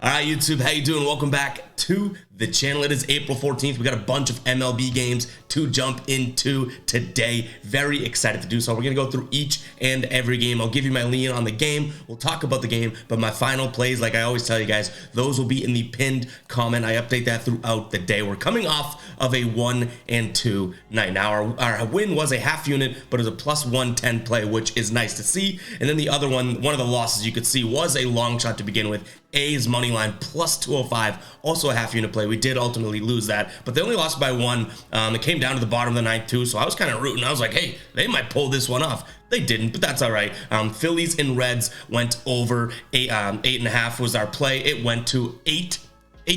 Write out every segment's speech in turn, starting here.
All right, YouTube, how you doing? Welcome back to the channel. It is April 14th. We got a bunch of MLB games to jump into today. Very excited to do so. We're going to go through each and every game. I'll give you my lean on the game. We'll talk about the game, but my final plays, like I always tell you guys, those will be in the pinned comment. I update that throughout the day. We're coming off of a 1-2 night. Now, our win was a half unit, but it was a plus 110 play, which is nice to see. And then the other one of the losses you could see was a long shot to begin with. A's money line plus 205, also a half unit play. We did ultimately lose that, but they only lost by one. It came down to the bottom of the ninth too, so I was kind of rooting. I was like, hey, they might pull this one off. They didn't, but that's all right. Phillies and Reds went over 8.5 was our play. It went to eight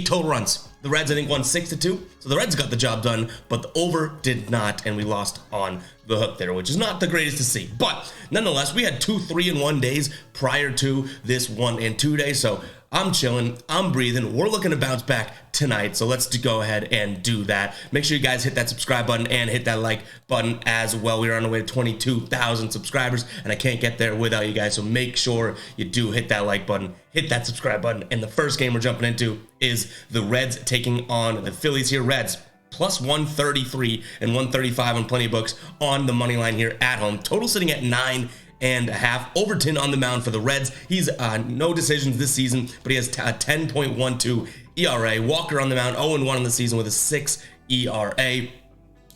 total runs. The Reds, I think, won 6-2, so the Reds got the job done, but the over did not, and we lost on the hook there, which is not the greatest to see. But nonetheless, we had 2 3-1 days prior to this 1-2 day, so I'm chilling, I'm breathing. We're looking to bounce back tonight, so let's go ahead and do that. Make sure you guys hit that subscribe button and hit that like button as well. We're on the way to 22,000 subscribers, and I can't get there without you guys, so make sure you do hit that like button, hit that subscribe button. And the first game we're jumping into is the Reds taking on the Phillies here. Reds plus 133 and 135 on plenty of books on the money line here at home. Total sitting at 9.5. Overton on the mound for the Reds. He's no decisions this season, but he has a 10.12 ERA. Walker on the mound, 0-1 on the season with a 6 ERA.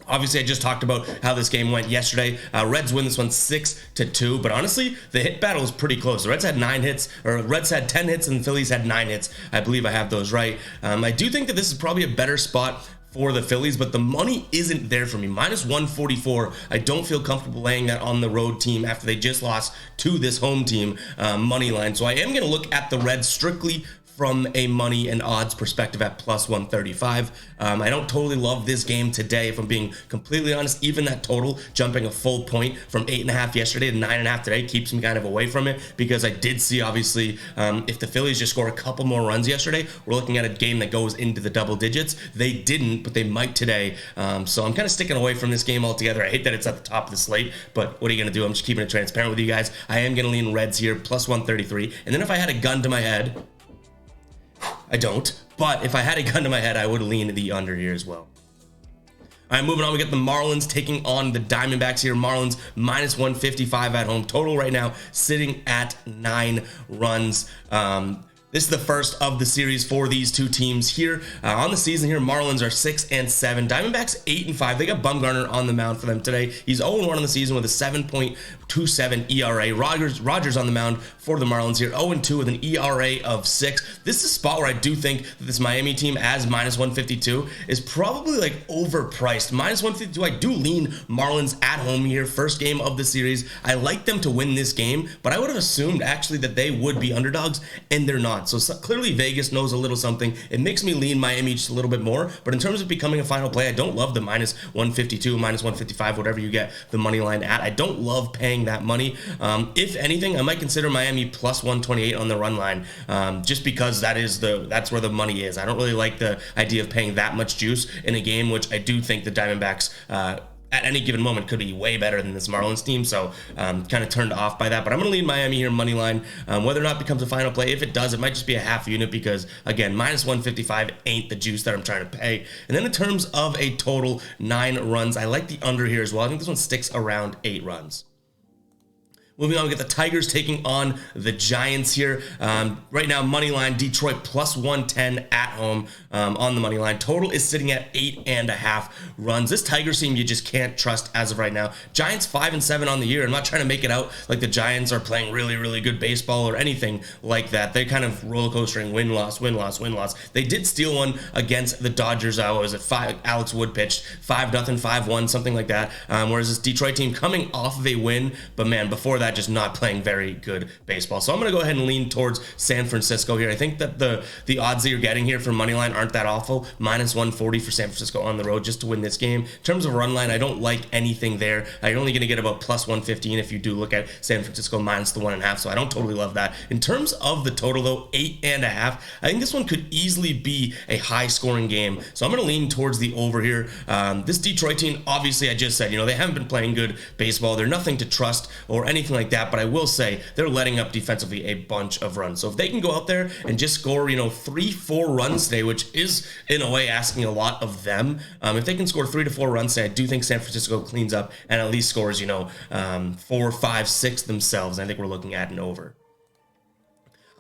Obviously, I just talked about how this game went yesterday. Reds win this one 6-2, but honestly, the hit battle was pretty close. The Reds had 9 hits, or Reds had 10 hits, and the Phillies had 9 hits. I believe I have those right. I do think that this is probably a better spot for the Phillies, but the money isn't there for me. Minus 144. I don't feel comfortable laying that on the road team after they just lost to this home team money line. So I am going to look at the Reds strictly from a money and odds perspective at plus 135. I don't totally love this game today, if I'm being completely honest. Even that total jumping a full point from 8.5 yesterday to 9.5 today keeps me kind of away from it, because I did see, obviously, if the Phillies just score a couple more runs yesterday, we're looking at a game that goes into the double digits. They didn't, but they might today. So I'm kind of sticking away from this game altogether. I hate that it's at the top of the slate, but what are you going to do? I'm just keeping it transparent with you guys. I am going to lean Reds here, plus 133. And then if I had a gun to my head, I don't, but if I had a gun to my head, I would lean the under here as well. All right, moving on, we get the Marlins taking on the Diamondbacks here. Marlins minus 155 at home. Total right now sitting at 9 runs. This is the first of the series for these two teams here. On the season here, Marlins are 6-7. Diamondbacks 8-5. They got Bumgarner on the mound for them today. He's 0-1 on the season with a 7.27 ERA. Rogers on the mound for the Marlins here, 0-2 with an ERA of 6. This is a spot where I do think that this Miami team as minus 152 is probably like overpriced. Minus 152, I do lean Marlins at home here, first game of the series. I like them to win this game, but I would have assumed actually that they would be underdogs, and they're not. So clearly Vegas knows a little something. It makes me lean Miami just a little bit more, but in terms of becoming a final play, I don't love the minus 152, minus 155, whatever you get the money line at. I don't love paying that money. If anything, I might consider Miami plus 128 on the run line, just because that's where the money is. I don't really like the idea of paying that much juice in a game, which I do think the Diamondbacks at any given moment could be way better than this Marlins team, so kind of turned off by that. But I'm going to lean Miami here money line. Whether or not it becomes a final play, if it does, it might just be a half unit, because again, minus 155 ain't the juice that I'm trying to pay. And then in terms of a total 9 runs, I like the under here as well. I think this one sticks around 8 runs. Moving on, we get the Tigers taking on the Giants here. Right now, money line, Detroit plus 110 at home on the money line. Total is sitting at 8.5 runs. This Tigers team you just can't trust as of right now. Giants 5-7 on the year. I'm not trying to make it out like the Giants are playing really, really good baseball or anything like that. They're kind of roller coastering, win-loss, win-loss, win-loss. They did steal one against the Dodgers. What was it? 5? Alex Wood pitched 5-0, 5-1, something like that. Whereas this Detroit team coming off of a win, but man, before that, just not playing very good baseball. So I'm going to go ahead and lean towards San Francisco here. I think that the odds that you're getting here for money line aren't that awful. Minus 140 for San Francisco on the road just to win this game. In terms of run line, I don't like anything there. You're only going to get about plus 115 if you do look at San Francisco minus the 1.5, so I don't totally love that. In terms of the total though, 8.5, I think this one could easily be a high scoring game. So I'm going to lean towards the over here. This Detroit team, obviously I just said, they haven't been playing good baseball. They're nothing to trust or anything anything like that, but I will say they're letting up defensively a bunch of runs. So if they can go out there and just score, 3-4 runs today, which is in a way asking a lot of them, if they can score 3 to 4 runs today, I do think San Francisco cleans up and at least scores, 4, 5, 6 themselves. I think we're looking at an over.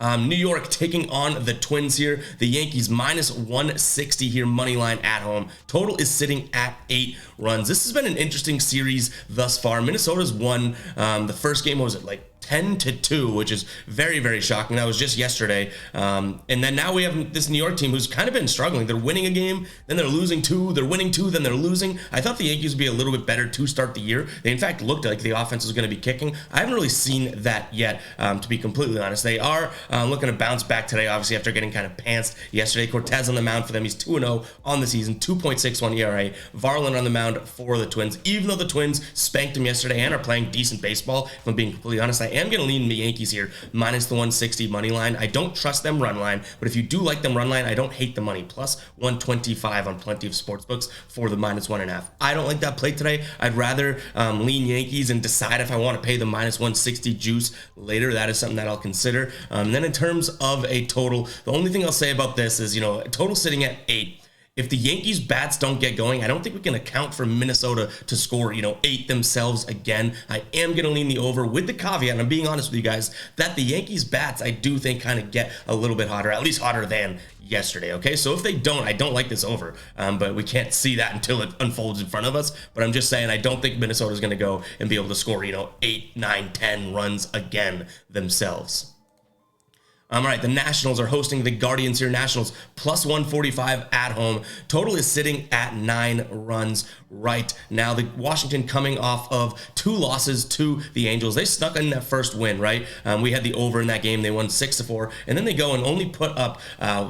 New York taking on the Twins here. The Yankees minus 160 here, money line at home. Total is sitting at 8 runs. This has been an interesting series thus far. Minnesota's won the first game, what was it, like 10-2, which is very, very shocking. That was just yesterday. And then now we have this New York team who's kind of been struggling. They're winning a game, then they're losing 2, they're winning 2, then they're losing. I thought the Yankees would be a little bit better to start the year. They in fact looked like the offense was going to be kicking. I haven't really seen that yet, to be completely honest. They are looking to bounce back today, obviously, after getting kind of pantsed yesterday. Cortez on the mound for them. He's 2-0 on the season, 2.61 ERA. Varland on the mound for the Twins. Even though the Twins spanked him yesterday and are playing decent baseball, if I'm being completely honest, I am going to lean the Yankees here, minus the 160 money line. I don't trust them run line, but if you do like them run line, I don't hate the money. Plus 125 on plenty of sports books for the minus 1.5. I don't like that play today. I'd rather lean Yankees and decide if I want to pay the minus 160 juice later. That is something that I'll consider. And then in terms of a total, the only thing I'll say about this is, total sitting at 8. If the Yankees bats don't get going, I don't think we can account for Minnesota to score, 8 themselves again. I am going to lean the over with the caveat, and I'm being honest with you guys, that the Yankees bats, I do think kind of get a little bit hotter, at least hotter than yesterday, okay? So if they don't, I don't like this over, but we can't see that until it unfolds in front of us. But I'm just saying, I don't think Minnesota's going to go and be able to score, 8, 9, 10 runs again themselves. All right, the Nationals are hosting the Guardians here. Nationals plus 145 at home. Total is sitting at 9 runs right now. The Washington coming off of 2 losses to the Angels. They snuck in that first win, right? We had the over in that game. They won 6-4, and then they go and only put up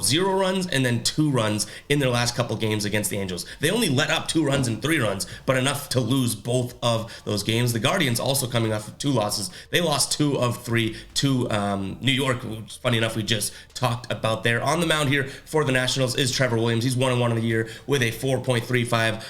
0 runs and then 2 runs in their last couple games against the Angels. They only let up 2 runs and 3 runs, but enough to lose both of those games. The Guardians also coming off of 2 losses. They lost 2 of 3 to New York, which, funny enough, we just talked about there. On the mound here for the Nationals is Trevor Williams. He's 1-1 in the year with a 4.35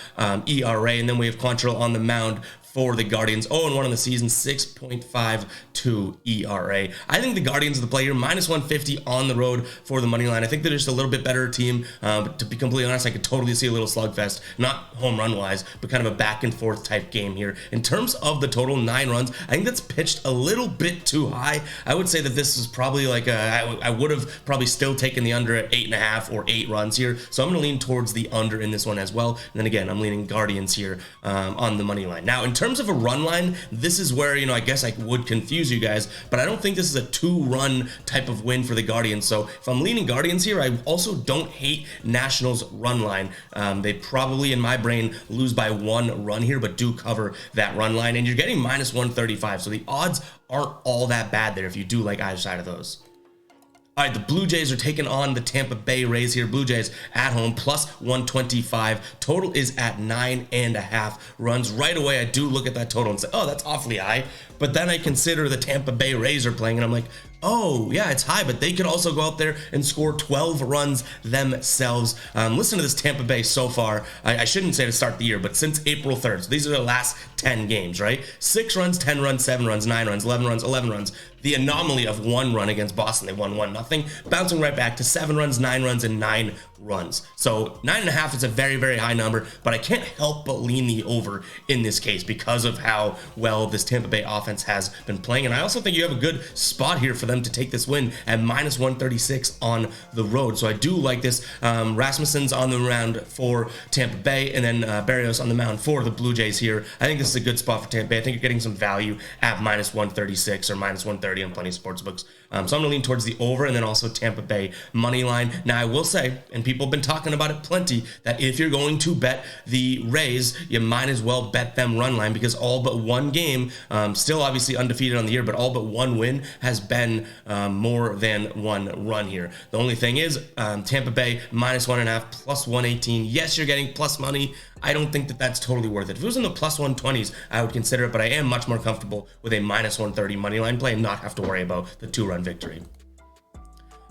ERA. And then we have Quantrill on the mound for the Guardians, 0-1 on the season, 6.52 ERA. I think the Guardians are the play here, minus 150 on the road for the money line. I think they're just a little bit better team. But to be completely honest, I could totally see a little slugfest, not home run wise, but kind of a back and forth type game here. In terms of the total, 9 runs, I think that's pitched a little bit too high. I would say that this is probably like I would have probably still taken the under at 8.5 or 8 runs here. So I'm going to lean towards the under in this one as well. And then again, I'm leaning Guardians here on the money line. Now, in terms of a run line, this is where, I guess I would confuse you guys, but I don't think this is a 2-run type of win for the Guardians. So if I'm leaning Guardians here, I also don't hate Nationals run line. They probably, in my brain, lose by 1 run here, but do cover that run line. And you're getting minus 135. So the odds aren't all that bad there if you do like either side of those. All right, the Blue Jays are taking on the Tampa Bay Rays here. Blue Jays at home, plus 125. Total is at 9.5 runs. Right away, I do look at that total and say, oh, that's awfully high. But then I consider the Tampa Bay Rays are playing, and I'm like, oh, yeah, it's high, but they could also go out there and score 12 runs themselves. Listen to this Tampa Bay so far. I shouldn't say to start the year, but since April 3rd. So these are the last 10 games, right? 6 runs, 10 runs, 7 runs, 9 runs, 11 runs, 11 runs. The anomaly of 1 run against Boston. They won 1-0, bouncing right back to 7 runs, 9 runs, and 9 runs. So 9.5 is a very, very high number, but I can't help but lean the over in this case because of how well this Tampa Bay offense has been playing. And I also think you have a good spot here for them to take this win at minus 136 on the road. So I do like this. Rasmussen's on the mound for Tampa Bay, and then Barrios on the mound for the Blue Jays here. I think this is a good spot for Tampa Bay. I think you're getting some value at minus 136 or minus 130 on plenty of sports books. So I'm going to lean towards the over, and then also Tampa Bay money line. Now, I will say, and people have been talking about it plenty, that if you're going to bet the Rays, you might as well bet them run line, because all but 1 game, still obviously undefeated on the year, but all but 1 win has been more than 1 run here. The only thing is Tampa Bay minus 1.5 plus 118. Yes, you're getting plus money. I don't think that that's totally worth it. If it was in the plus 120s, I would consider it, but I am much more comfortable with a minus 130 money line play and not have to worry about the 2-run victory.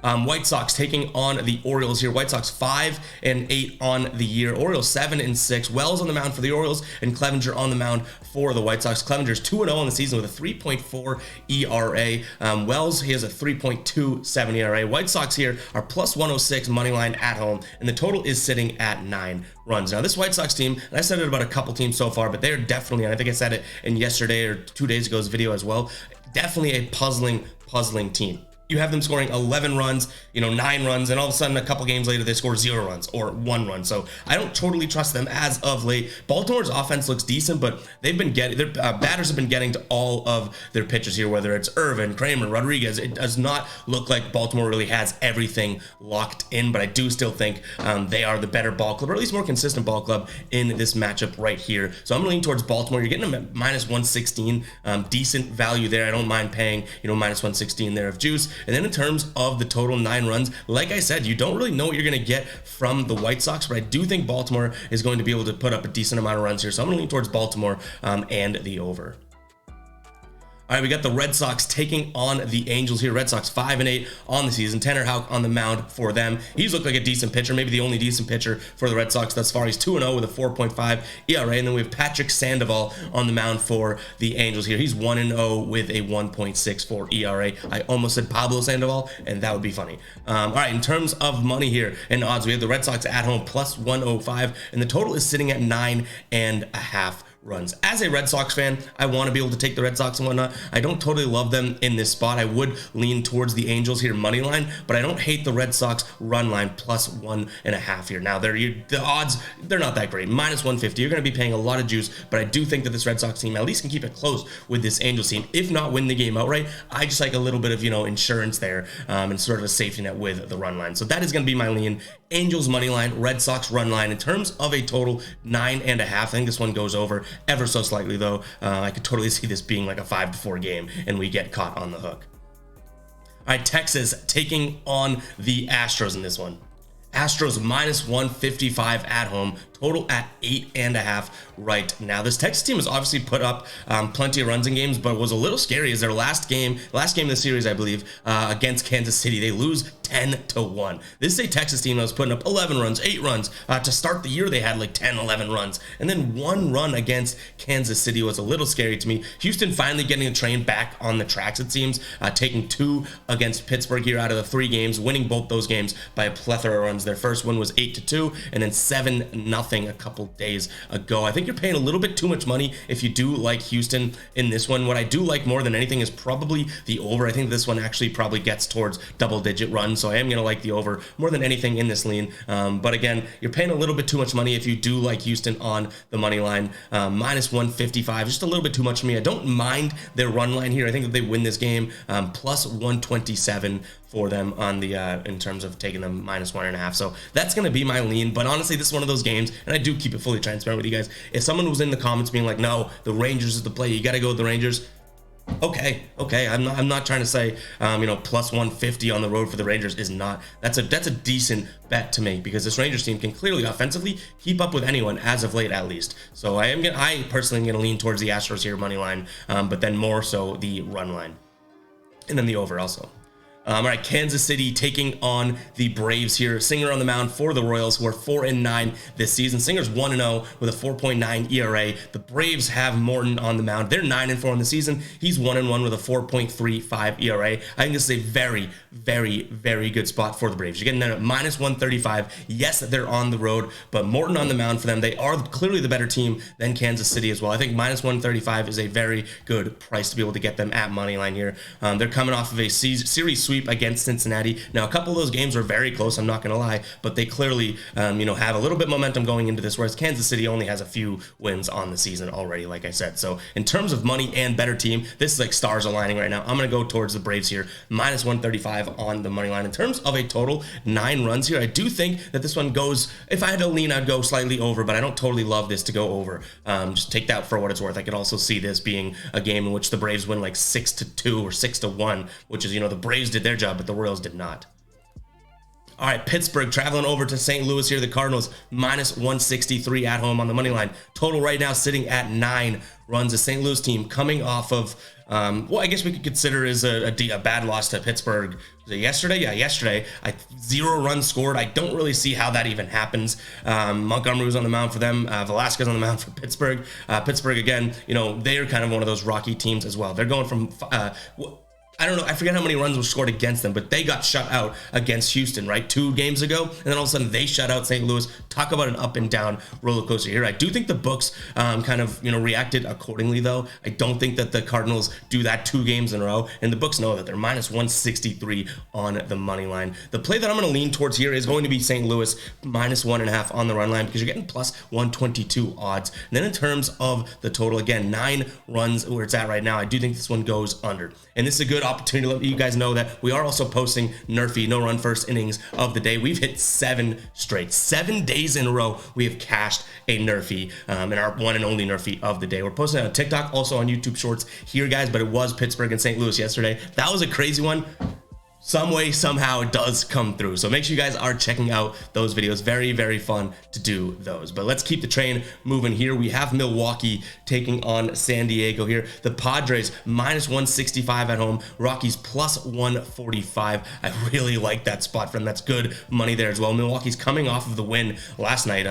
White Sox taking on the Orioles here. White Sox 5-8 on the year. Orioles 7-6. Wells on the mound for the Orioles and Clevenger on the mound for the White Sox. Clevenger's 2-0 on the season with a 3.4 ERA. Wells, he has a 3.27 ERA. White Sox here are plus 106 money line at home, and the total is sitting at 9 runs. Now, this White Sox team, and I said it about a couple teams so far, but they're definitely, and I think I said it in yesterday or 2 days ago's video as well, definitely a puzzling team. You have them scoring 11 runs, 9 runs, and all of a sudden a couple games later they score 0 runs or 1 run. So I don't totally trust them as of late. Baltimore's offense looks decent, but they've been getting, their batters have been getting to all of their pitchers here, whether it's Irvin, Kramer, Rodriguez. It does not look like Baltimore really has everything locked in, but I do still think they are the better ball club, or at least more consistent ball club in this matchup right here. So I'm leaning towards Baltimore. You're getting them at minus 116, decent value there. I don't mind paying, minus 116 there of juice. And then in terms of the total 9 runs, like I said, you don't really know what you're going to get from the White Sox, but I do think Baltimore is going to be able to put up a decent amount of runs here. So I'm going to lean towards Baltimore and the over. All right, we got the Red Sox taking on the Angels here. Red Sox 5-8 on the season. Tanner Houck on the mound for them. He's looked like a decent pitcher, maybe the only decent pitcher for the Red Sox thus far. He's 2-0 with a 4.5 ERA. And then we have Patrick Sandoval on the mound for the Angels here. He's 1-0 with a 1.64 ERA. I almost said Pablo Sandoval, and that would be funny. All right, in terms of money here and odds, we have the Red Sox at home plus 105, and the total is sitting at 9.5 runs. As a Red Sox fan, I want to be able to take the Red Sox and whatnot. I don't totally love them in this spot. I would lean towards the Angels here money line, but I don't hate the Red Sox run line plus 1.5 here. Now, the odds, they're not that great. Minus 150. You're going to be paying a lot of juice, but I do think that this Red Sox team at least can keep it close with this Angels team, if not win the game outright. I just like a little bit of, insurance there and sort of a safety net with the run line. So that is going to be my lean. Angels money line, Red Sox run line. In terms of a total 9.5, I think this one goes over ever so slightly, though. I could totally see this being like a 5-4 game and we get caught on the hook. All right, Texas taking on the Astros in this one. Astros minus 155 at home, total at 8.5 right now. This Texas team has obviously put up plenty of runs in games, but was a little scary as their last game of the series, I believe, against Kansas City. They lose 10-1. This is a Texas team that was putting up 11 runs, 8 runs. To start the year, they had like 10, 11 runs. And then 1 run against Kansas City was a little scary to me. Houston finally getting the train back on the tracks, it seems, taking 2 against Pittsburgh here out of the 3 games, winning both those games by a plethora of runs. Their first one was 8-2 and then 7-0 a couple days ago. I think you're paying a little bit too much money if you do like Houston in this one. What I do like more than anything is probably the over. I think this one actually probably gets towards double-digit runs, so I am going to like the over more than anything in this lean. But again, you're paying a little bit too much money if you do like Houston on the money line. Minus 155, just a little bit too much for me. I don't mind their run line here. I think that they win this game. Plus 127 for them on the in terms of taking them minus 1.5. So that's going to be my lean. But honestly, this is one of those games, and I do keep it fully transparent with you guys. If someone was in the comments being like, no, the Rangers is the play, you got to go with the Rangers. Okay. I'm not trying to say, plus 150 on the road for the Rangers is not. That's a decent bet to make, because this Rangers team can clearly offensively keep up with anyone as of late, at least. So I personally am going to lean towards the Astros here money line, but then more so the run line, and then the over also. All right, Kansas City taking on the Braves here. Singer on the mound for the Royals, who are 4-9 this season. Singer's 1-0 with a 4.9 ERA. The Braves have Morton on the mound. They're 9-4 on the season. He's 1-1 with a 4.35 ERA. I think this is a very, very, very good spot for the Braves. You're getting them at minus 135. Yes, they're on the road, but Morton on the mound for them. They are clearly the better team than Kansas City as well. I think minus 135 is a very good price to be able to get them at money line here. They're coming off of a series sweep against Cincinnati. Now, a couple of those games were very close, I'm not going to lie, but they clearly, have a little bit momentum going into this, whereas Kansas City only has a few wins on the season already, like I said. So in terms of money and better team, this is like stars aligning right now. I'm going to go towards the Braves here, minus 135 on the money line. In terms of a total 9 runs here, I do think that this one goes, if I had to lean, I'd go slightly over, but I don't totally love this to go over. Just take that for what it's worth. I could also see this being a game in which the Braves win like 6-2 or 6-1, which is, the Braves did their job, but the Royals did not. All right, Pittsburgh traveling over to St. Louis here. The Cardinals minus 163 at home on the money line. Total right now sitting at 9 runs. The St. Louis team coming off of, well, I guess we could consider is a bad loss to Pittsburgh. Was it yesterday? Yeah, yesterday. 0 runs scored. I don't really see how that even happens. Montgomery was on the mound for them. Velasquez on the mound for Pittsburgh. Pittsburgh, again, they are kind of one of those rocky teams as well. They're going from... I don't know. I forget how many runs were scored against them, but they got shut out against Houston, right? 2 games ago. And then all of a sudden they shut out St. Louis. Talk about an up and down roller coaster here. I do think the books kind of, reacted accordingly, though. I don't think that the Cardinals do that 2 games in a row. And the books know that they're minus 163 on the money line. The play that I'm going to lean towards here is going to be St. Louis minus 1.5 on the run line because you're getting plus 122 odds. And then in terms of the total, again, 9 runs where it's at right now. I do think this one goes under. And this is a good opportunity to let you guys know that we are also posting Nerfy no run first innings of the day. We've hit 7 straight, 7 days in a row. We have cashed a Nerfy in our one and only Nerfy of the day. We're posting it on TikTok, also on YouTube Shorts here, guys. But it was Pittsburgh and St. Louis yesterday. That was a crazy one. Some way, somehow, it does come through. So make sure you guys are checking out those videos. Very, very fun to do those. But let's keep the train moving here. We have Milwaukee taking on San Diego here. The Padres minus 165 at home. Rockies plus 145. I really like that spot for them. That's good money there as well. Milwaukee's coming off of the win last night.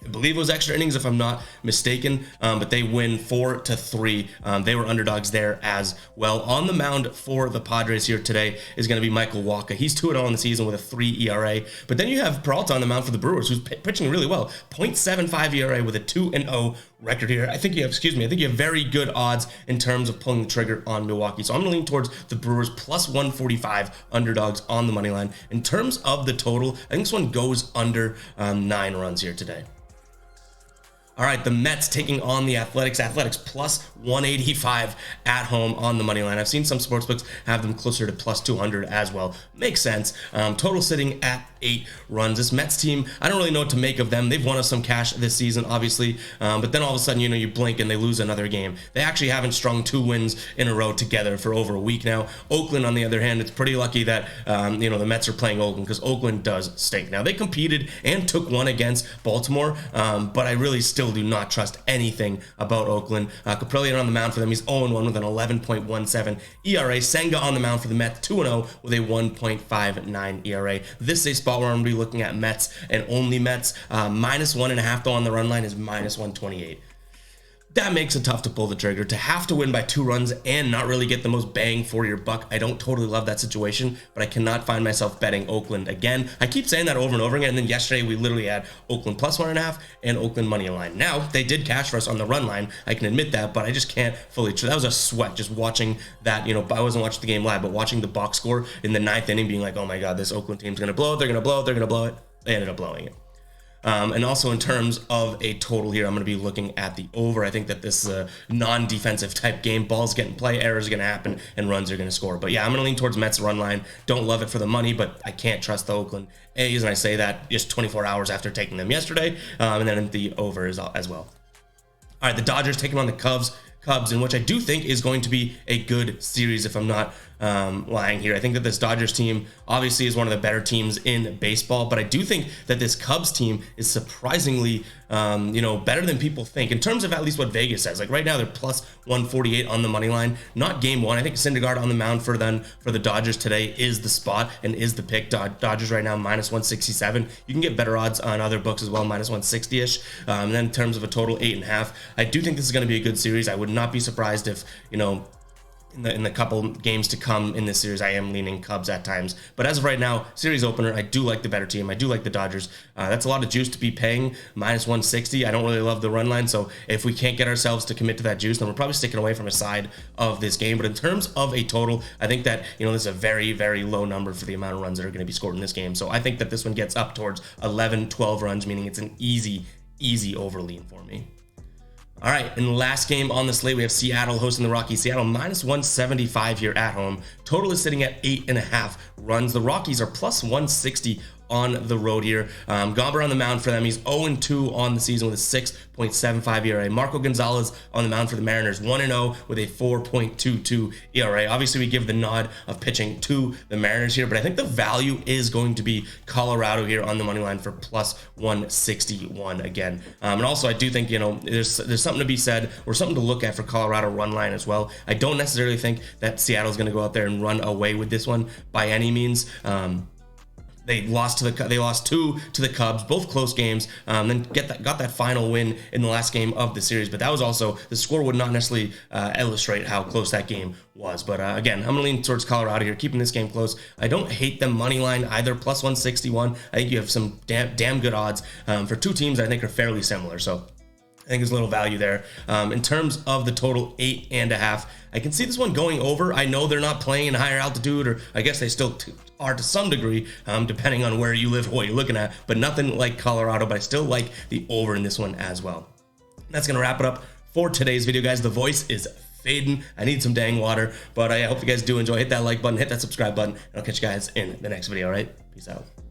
I believe it was extra innings if I'm not mistaken, but they win 4-3. They were underdogs there as well. On the mound for the Padres here today is going to be Michael Wacha. He's 2-0 in the season with a 3 ERA. But then you have Peralta on the mound for the Brewers, who's pitching really well. 0.75 ERA with a 2-0 record here. I think you have very good odds in terms of pulling the trigger on Milwaukee. So I'm going to lean towards the Brewers plus 145 underdogs on the money line. In terms of the total, I think this one goes under 9 runs here today. All right, the Mets taking on the Athletics. Athletics plus 185 at home on the money line. I've seen some sportsbooks have them closer to plus 200 as well. Makes sense. Total sitting at 8 runs. This Mets team, I don't really know what to make of them. They've won us some cash this season, obviously, but then all of a sudden, you blink and they lose another game. They actually haven't strung 2 wins in a row together for over a week now. Oakland, on the other hand, it's pretty lucky that the Mets are playing Oakland because Oakland does stink. Now, they competed and took one against Baltimore, but I really still do not trust anything about Oakland. Caprillion on the mound for them. He's 0-1 with an 11.17 ERA. Senga on the mound for the Mets, 2-0 with a 1.59 ERA. This is a spot where I'm going to be looking at Mets and only Mets. Minus 1.5 though on the run line is minus 128. That makes it tough to pull the trigger. To have to win by 2 runs and not really get the most bang for your buck, I don't totally love that situation, but I cannot find myself betting Oakland again. I keep saying that over and over again, and then yesterday we literally had Oakland plus 1.5 and Oakland money line. Now, they did cash for us on the run line, I can admit that, but I just can't fully. That was a sweat just watching that, I wasn't watching the game live, but watching the box score in the 9th inning being like, oh my God, this Oakland team's going to blow it, they're going to blow it, they're going to blow it. They ended up blowing it. And also in terms of a total here, I'm going to be looking at the over. I think that this is a non-defensive type game. Balls getting play, errors are going to happen, and runs are going to score. But yeah, I'm going to lean towards Mets run line. Don't love it for the money, but I can't trust the Oakland A's, and I say that just 24 hours after taking them yesterday, and then the over as well. All right, the Dodgers taking on the Cubs, in which I do think is going to be a good series if I'm not lying here. I think that this Dodgers team obviously is one of the better teams in baseball, but I do think that this Cubs team is surprisingly better than people think in terms of at least what Vegas says. Like right now they're plus 148 on the money line. Not game 1. I think Syndergaard on the mound for the Dodgers today is the spot and is the pick. Dodgers right now minus 167. You can get better odds on other books as well, minus 160ish. And then in terms of a total 8.5, I do think this is going to be a good series. I would not be surprised if in the couple games to come in this series, I am leaning Cubs at times. But as of right now, series opener, I do like the better team. I do like the Dodgers. That's a lot of juice to be paying, minus 160. I don't really love the run line, so if we can't get ourselves to commit to that juice, then we're probably sticking away from a side of this game. But in terms of a total, I think that, this is a very, very low number for the amount of runs that are going to be scored in this game. So I think that this one gets up towards 11, 12 runs, meaning it's an easy over lean for me. All right, in the last game on the slate, we have Seattle hosting the Rockies. Seattle minus 175 here at home. Total is sitting at 8.5 runs. The Rockies are plus 160 on the road here. Gomber on the mound for them. He's 0-2 on the season with a 6.75 ERA. Marco Gonzalez on the mound for the Mariners, 1-0 with a 4.22 ERA. Obviously, we give the nod of pitching to the Mariners here, but I think the value is going to be Colorado here on the money line for plus 161 again. And also, I do think, you know, there's something to be said or something to look at for Colorado run line as well. I don't necessarily think that Seattle's going to go out there and run away with this one by any means. They lost two to the Cubs, both close games. Then got that final win in the last game of the series, but that was also, the score would not necessarily illustrate how close that game was. But again, I'm gonna lean towards Colorado here, keeping this game close. I don't hate them money line either, plus 161. I think you have some damn good odds for two teams I think are fairly similar. So I think there's a little value there. In terms of the total 8.5, I can see this one going over. I know they're not playing in higher altitude, or I guess they still are to some degree, depending on where you live, what you're looking at, but nothing like Colorado, but I still like the over in this one as well. That's going to wrap it up for today's video, guys. The voice is fading. I need some dang water, but I hope you guys do enjoy. Hit that like button, hit that subscribe button, and I'll catch you guys in the next video, all right? Peace out.